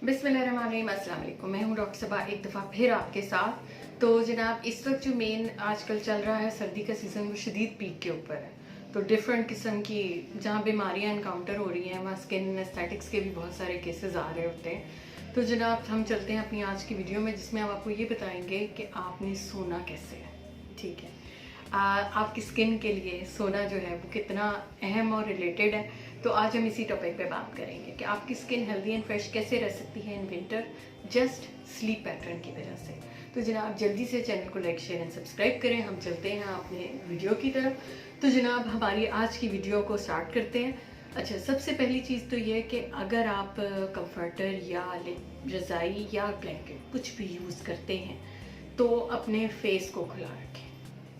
बिस्मिल्लाहिर्रहमानिर्रहीम, अस्सलाम वालेकुम। मैं हूँ डॉक्टर सबा एक दफ़ा फिर आपके साथ। तो जनाब इस वक्त जो मेन आजकल चल रहा है सर्दी का सीज़न वो शदीद पीक के ऊपर है। तो डिफरेंट किस्म की जहाँ बीमारियाँ इनकाउंटर हो रही हैं वहाँ स्किन एस्थेटिक्स के भी बहुत सारे केसेस आ रहे होते हैं। तो जनाब हम चलते हैं अपनी आज की वीडियो में जिसमें हम आपको ये बताएंगे कि आपने सोना कैसे है। ठीक है, आपकी स्किन के लिए सोना जो है वो कितना अहम और रिलेटेड है। तो आज हम इसी टॉपिक पे बात करेंगे कि आपकी स्किन हेल्दी एंड फ्रेश कैसे रह सकती है in winter just sleep pattern की वजह से। तो जनाब जल्दी से चैनल को लाइक शेयर एंड सब्सक्राइब करें। हम चलते हैं अपने वीडियो की तरफ। तो जनाब हमारी आज की वीडियो को स्टार्ट करते हैं। अच्छा, सबसे पहली चीज़ तो ये कि अगर आप कंफर्टर या रज़ाई या ब्लैंकेट कुछ भी यूज़ करते हैं तो अपने फेस को खुला रखें।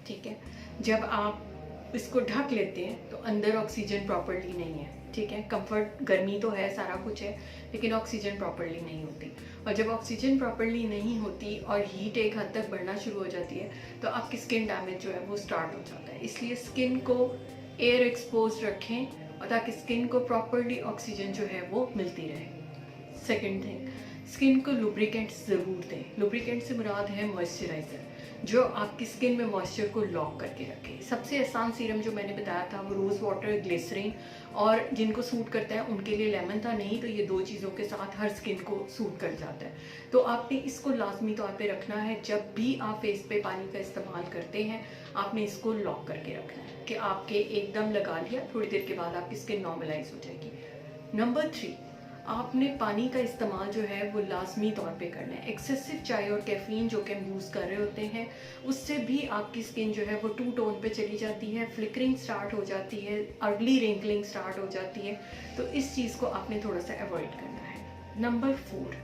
ठीक है, जब आप इसको ढक लेते हैं तो अंदर ऑक्सीजन प्रॉपरली नहीं है। ठीक है, कंफर्ट गर्मी तो है, सारा कुछ है, लेकिन ऑक्सीजन प्रॉपरली नहीं होती। और जब ऑक्सीजन प्रॉपरली नहीं होती और हीट एक हद तक बढ़ना शुरू हो जाती है तो आपकी स्किन डैमेज जो है वो स्टार्ट हो जाता है। इसलिए स्किन को एयर एक्सपोज रखें और ताकि स्किन को प्रॉपरली ऑक्सीजन जो है वो मिलती रहे। सेकेंड थिंग, स्किन को लुब्रिकेंट्स ज़रूर दें। लुब्रिकेंट से मुराद है मॉइस्चराइज़र जो आपकी स्किन में मॉइस्चर को लॉक करके रखे। सबसे आसान सीरम जो मैंने बताया था वो रोज़ वाटर, ग्लिसरीन और जिनको सूट करता है उनके लिए लेमन था। नहीं तो ये दो चीज़ों के साथ हर स्किन को सूट कर जाता है। तो आपने इसको लाजमी तौर पे रखना है। जब भी आप फेस पे पानी का इस्तेमाल करते हैं आपने इसको लॉक करके रखना है कि आपके एकदम लगा लिया, थोड़ी देर के बाद आपकी स्किन नॉर्मलाइज हो जाएगी। नंबर 3, आपने पानी का इस्तेमाल जो है वो लाजमी तौर पे करना है। एक्सेसिव चाय और कैफ़ीन जो कि हम यूज़ कर रहे होते हैं उससे भी आपकी स्किन जो है वो टू टोन पे चली जाती है, फ्लिकरिंग स्टार्ट हो जाती है, अर्ली रिंकलिंग स्टार्ट हो जाती है। तो इस चीज़ को आपने थोड़ा सा अवॉइड करना है। नंबर 4,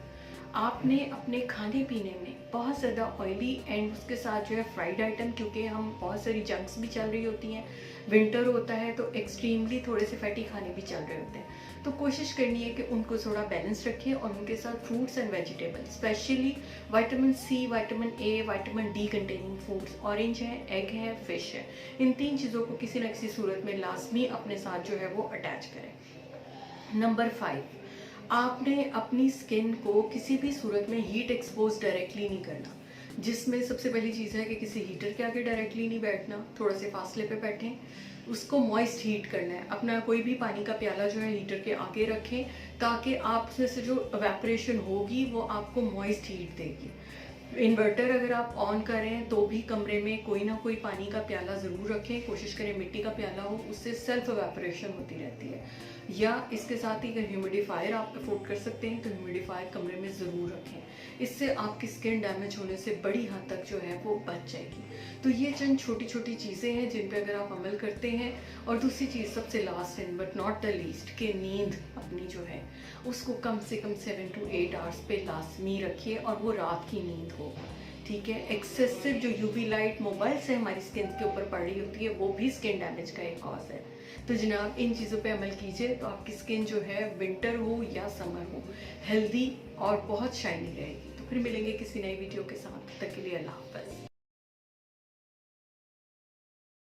आपने अपने खाने पीने में बहुत ज़्यादा ऑयली एंड उसके साथ जो है फ्राइड आइटम, क्योंकि हम बहुत सारी जंक्स भी चल रही होती हैं, विंटर होता है तो एक्सट्रीमली थोड़े से फैटी खाने भी चल रहे होते हैं। तो कोशिश करनी है कि उनको थोड़ा बैलेंस रखें और उनके साथ fruits and vegetable, specially vitamin C, vitamin A, vitamin D containing foods, orange है, एग है, फिश है, इन 3 चीज़ों को किसी न किसी सूरत में लाजमी अपने साथ जो है वो अटैच करें। नंबर 5, आपने अपनी स्किन को किसी भी सूरत में हीट एक्सपोज डायरेक्टली नहीं करना, जिसमें सबसे पहली चीज़ है कि किसी हीटर के आगे डायरेक्टली नहीं बैठना, थोड़ा से फासले पे बैठें। उसको मॉइस्ट हीट करना है। अपना कोई भी पानी का प्याला जो है हीटर के आगे रखें ताकि आप उसमें से जो एवेपोरेशन होगी वो आपको मॉइस्ट हीट देगी। इन्वर्टर अगर आप ऑन करें तो भी कमरे में कोई ना कोई पानी का प्याला ज़रूर रखें। कोशिश करें मिट्टी का प्याला हो, उससे सेल्फ एवेपोरेशन होती रहती है। या इसके साथ ही अगर ह्यूमिडिफायर आप अफोर्ड कर सकते हैं तो ह्यूमिडिफायर कमरे में ज़रूर रखें। इससे आपकी स्किन डैमेज होने से बड़ी हद तक जो है वो बच जाएगी। तो ये चंद छोटी छोटी चीज़ें हैं जिन पे अगर आप अमल करते हैं। और दूसरी चीज़ सबसे last and but not the least कि नींद अपनी जो है उसको कम से कम 7 to 8 आवर्स पे लाजमी रखिए और वो रात की नींद हो। ठीक है, एक्सेसिव जो यूवी लाइट मोबाइल से हमारी स्किन के ऊपर पड़ रही होती है वो भी स्किन डैमेज का एक कॉज है। तो जनाब इन चीज़ों पे अमल कीजिए तो आपकी स्किन जो है विंटर हो या समर हो हेल्दी और बहुत शाइनी रहेगी। तो फिर मिलेंगे किसी नई वीडियो के साथ, तब तक के लिए अल्लाह हाफ़िज़।